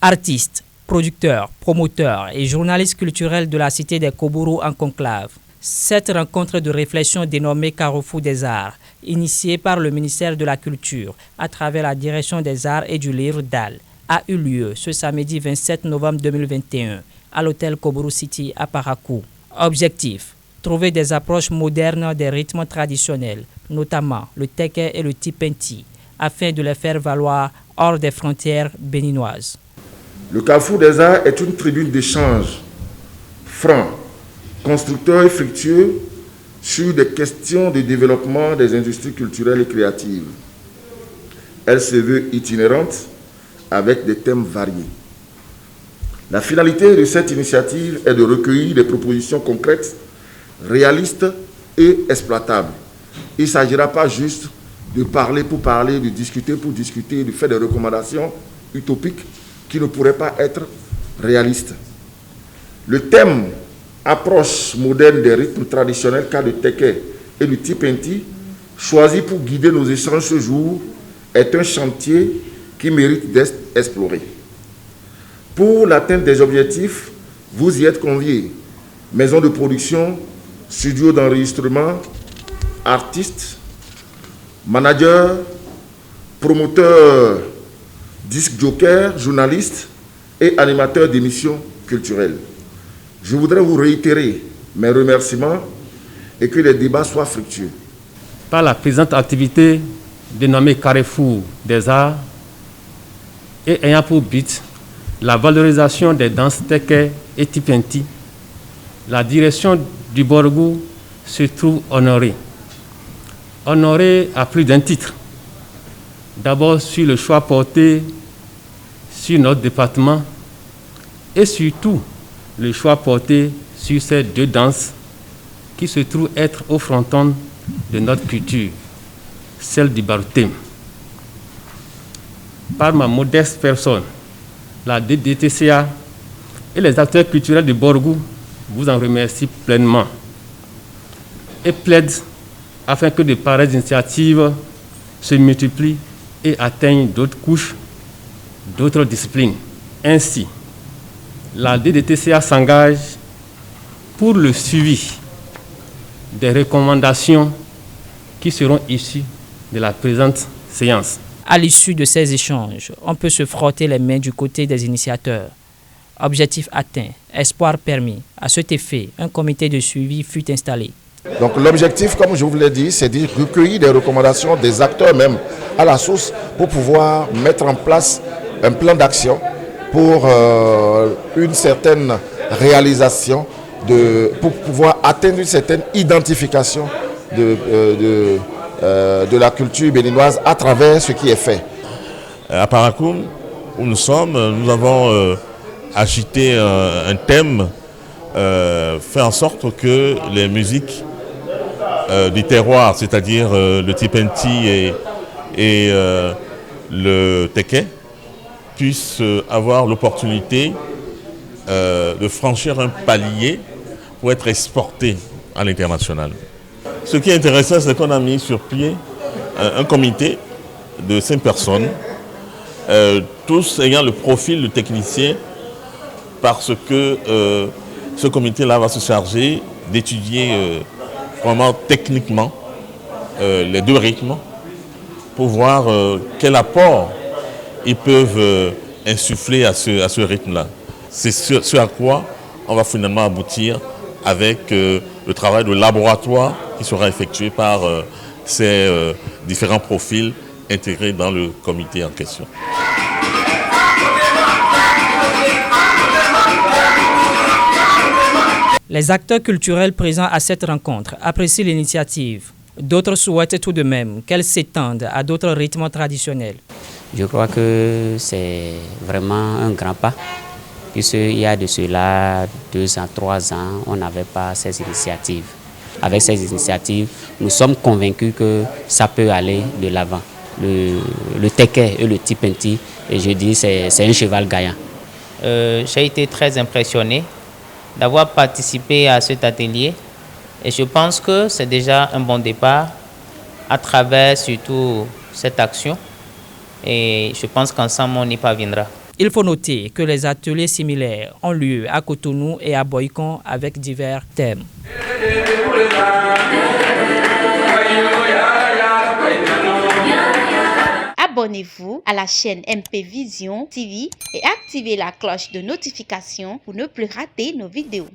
Artistes, producteurs, promoteurs et journalistes culturels de la cité des Koburu en conclave. Cette rencontre de réflexion dénommée Carrefour des Arts, initiée par le ministère de la Culture à travers la Direction des Arts et du Livre DAL, a eu lieu ce samedi 27 novembre 2021 à l'hôtel Koburu City à Parakou. Objectif: trouver des approches modernes des rythmes traditionnels, notamment le teke et le tipenti, afin de les faire valoir hors des frontières béninoises. Le Carrefour des Arts est une tribune d'échange franc, constructeur et fructueux sur des questions de développement des industries culturelles et créatives. Elle se veut itinérante avec des thèmes variés. La finalité de cette initiative est de recueillir des propositions concrètes, réalistes et exploitables. Il ne s'agira pas juste de parler pour parler, de discuter pour discuter, de faire des recommandations utopiques qui ne pourraient pas être réalistes. Le thème approche moderne des rythmes traditionnels cas de teke et du tipenti, choisi pour guider nos échanges ce jour, est un chantier qui mérite d'être exploré. Pour l'atteinte des objectifs, vous y êtes conviés. Maison de production, studio d'enregistrement, artistes, managers, promoteurs, disc joker, journalistes et animateurs d'émissions culturelles. Je voudrais vous réitérer mes remerciements et que les débats soient fructueux. Par la présente activité dénommée Carrefour des Arts et ayant pour but la valorisation des danses teke et tipenti, la direction du Borgou se trouve honorée. Honorée à plus d'un titre. D'abord sur le choix porté sur notre département et surtout le choix porté sur ces deux danses qui se trouvent être au fronton de notre culture, celle du Baroutem. Par ma modeste personne, la DDTCA et les acteurs culturels de Borgou vous en remercient pleinement et plaident afin que de pareilles initiatives se multiplient et atteignent d'autres couches, d'autres disciplines. Ainsi, la DDTCA s'engage pour le suivi des recommandations qui seront issues de la présente séance. À l'issue de ces échanges, on peut se frotter les mains du côté des initiateurs. Objectif atteint, espoir permis. À cet effet, un comité de suivi fut installé. Donc l'objectif, comme je vous l'ai dit, c'est de recueillir des recommandations des acteurs même à la source pour pouvoir mettre en place un plan d'action pour une certaine réalisation, pour pouvoir atteindre une certaine identification de la culture béninoise à travers ce qui est fait. À Parakou, où nous sommes, nous avons agité un thème, fait en sorte que les musiques du terroir, c'est-à-dire le tipenti et le teke, puissent avoir l'opportunité de franchir un palier pour être exportés à l'international. Ce qui est intéressant, c'est qu'on a mis sur pied un comité de 5 personnes, tous ayant le profil de technicien, parce que ce comité-là va se charger d'étudier vraiment techniquement les deux rythmes pour voir quel apport ils peuvent insuffler à ce rythme-là. C'est ce à quoi on va finalement aboutir avec le travail de laboratoire qui sera effectué par ces différents profils intégrés dans le comité en question. Les acteurs culturels présents à cette rencontre apprécient l'initiative. D'autres souhaitent tout de même qu'elle s'étende à d'autres rythmes traditionnels. Je crois que c'est vraiment un grand pas, puisqu'il y a de cela 2 ans, 3 ans, on n'avait pas ces initiatives. Avec ces initiatives, nous sommes convaincus que ça peut aller de l'avant. Le teke et le tipenti, et je dis c'est un cheval gagnant. J'ai été très impressionné d'avoir participé à cet atelier et je pense que c'est déjà un bon départ à travers surtout cette action et je pense qu'ensemble on y parviendra. Il faut noter que les ateliers similaires ont lieu à Cotonou et à Boycon avec divers thèmes. Abonnez-vous à la chaîne MP Vision TV et activez la cloche de notification pour ne plus rater nos vidéos.